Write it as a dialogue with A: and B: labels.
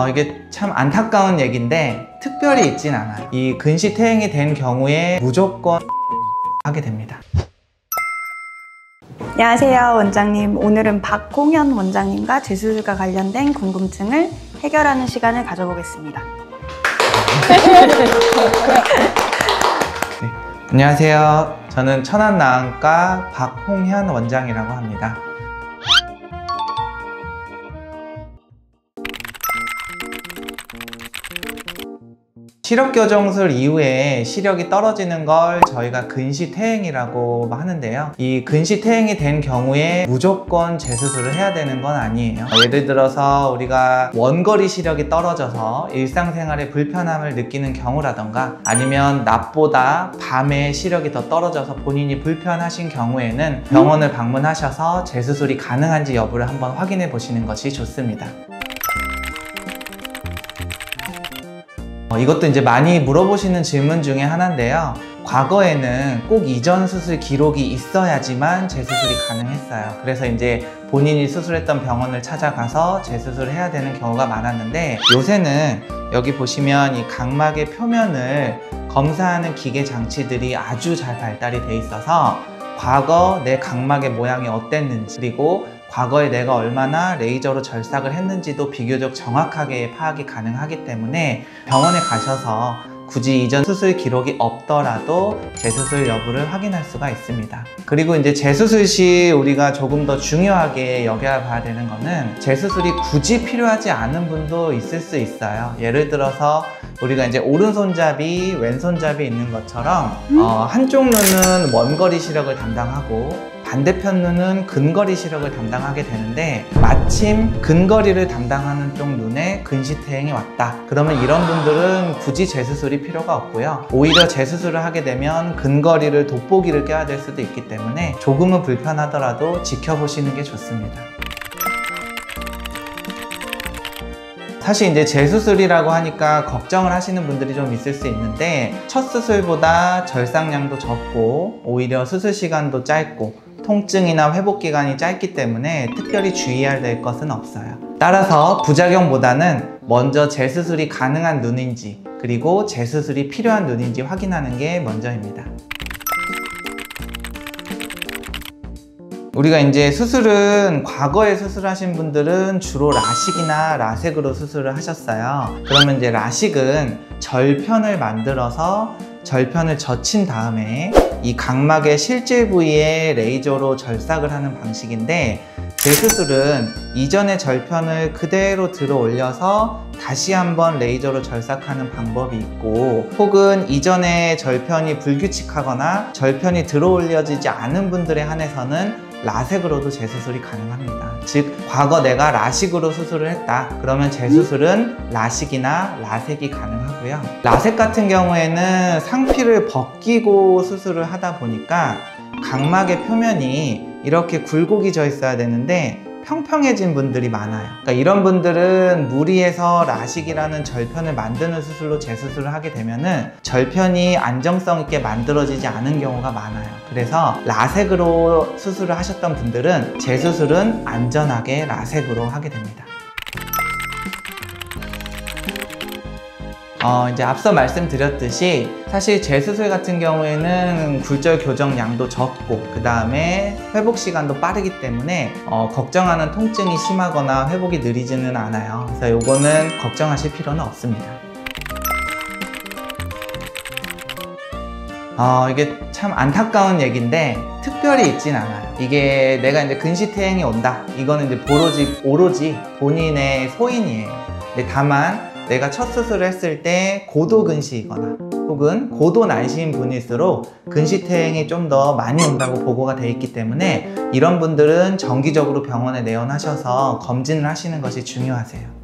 A: 이게 참 안타까운 얘기인데 특별히 있진 않아요. 이 근시퇴행이 된 경우에 무조건 하게 됩니다.
B: 안녕하세요, 원장님. 오늘은 박홍현 원장님과 재수술과 관련된 궁금증을 해결하는 시간을 가져보겠습니다.
A: 네, 안녕하세요. 저는 천안나은과 박홍현 원장이라고 합니다. 시력교정술 이후에 시력이 떨어지는 걸 저희가 근시퇴행이라고 하는데요. 이 근시퇴행이 된 경우에 무조건 재수술을 해야 되는 건 아니에요. 예를 들어서 우리가 원거리 시력이 떨어져서 일상생활에 불편함을 느끼는 경우라던가 아니면 낮보다 밤에 시력이 더 떨어져서 본인이 불편하신 경우에는 병원을 방문하셔서 재수술이 가능한지 여부를 한번 확인해 보시는 것이 좋습니다. 이것도 이제 많이 물어보시는 질문 중에 하나인데요. 과거에는 꼭 이전 수술 기록이 있어야지만 재수술이 가능했어요. 그래서 이제 본인이 수술했던 병원을 찾아가서 재수술을 해야 되는 경우가 많았는데, 요새는 여기 보시면 이 각막의 표면을 검사하는 기계 장치들이 아주 잘 발달이 돼 있어서 과거 내 각막의 모양이 어땠는지, 그리고 과거에 내가 얼마나 레이저로 절삭을 했는지도 비교적 정확하게 파악이 가능하기 때문에 병원에 가셔서 굳이 이전 수술 기록이 없더라도 재수술 여부를 확인할 수가 있습니다. 그리고 이제 재수술 시 우리가 조금 더 중요하게 여겨봐야 되는 거는, 재수술이 굳이 필요하지 않은 분도 있을 수 있어요. 예를 들어서 우리가 이제 오른손잡이, 왼손잡이 있는 것처럼 한쪽 눈은 먼거리 시력을 담당하고 반대편 눈은 근거리 시력을 담당하게 되는데, 마침 근거리를 담당하는 쪽 눈에 근시퇴행이 왔다. 그러면 이런 분들은 굳이 재수술이 필요가 없고요. 오히려 재수술을 하게 되면 근거리를 돋보기를 껴야 될 수도 있기 때문에 조금은 불편하더라도 지켜보시는 게 좋습니다. 사실 이제 재수술이라고 하니까 걱정을 하시는 분들이 좀 있을 수 있는데, 첫 수술보다 절삭량도 적고 오히려 수술 시간도 짧고 통증이나 회복 기간이 짧기 때문에 특별히 주의해야 될 것은 없어요. 따라서 부작용보다는 먼저 재수술이 가능한 눈인지, 그리고 재수술이 필요한 눈인지 확인하는 게 먼저입니다. 우리가 이제 수술은, 과거에 수술하신 분들은 주로 라식이나 라섹으로 수술을 하셨어요. 그러면 이제 라식은 절편을 만들어서 절편을 젖힌 다음에 이 각막의 실질 부위에 레이저로 절삭을 하는 방식인데, 재수술은 이전의 절편을 그대로 들어 올려서 다시 한번 레이저로 절삭하는 방법이 있고, 혹은 이전의 절편이 불규칙하거나 절편이 들어 올려지지 않은 분들에 한해서는 라섹으로도 재수술이 가능합니다. 즉, 과거 내가 라식으로 수술을 했다. 그러면 재수술은 라식이나 라섹이 가능하고요. 라섹 같은 경우에는 상피를 벗기고 수술을 하다 보니까 각막의 표면이 이렇게 굴곡이 져 있어야 되는데 평평해진 분들이 많아요. 그러니까 이런 분들은 무리해서 라식이라는 절편을 만드는 수술로 재수술을 하게 되면은 절편이 안정성 있게 만들어지지 않은 경우가 많아요. 그래서 라섹으로 수술을 하셨던 분들은 재수술은 안전하게 라섹으로 하게 됩니다. 이제 앞서 말씀드렸듯이 사실 재수술 같은 경우에는 굴절 교정 양도 적고 그 다음에 회복 시간도 빠르기 때문에 걱정하는 통증이 심하거나 회복이 느리지는 않아요. 그래서 요거는 걱정하실 필요는 없습니다. 이게 참 안타까운 얘기인데 특별히 있진 않아요. 이게 내가 이제 근시퇴행이 온다, 이거는 이제 오로지 본인의 소인이에요. 근데 다만 내가 첫 수술을 했을 때 고도 근시이거나 혹은 고도 난시인 분일수록 근시퇴행이 좀 더 많이 온다고 보고가 돼 있기 때문에 이런 분들은 정기적으로 병원에 내원하셔서 검진을 하시는 것이 중요하세요.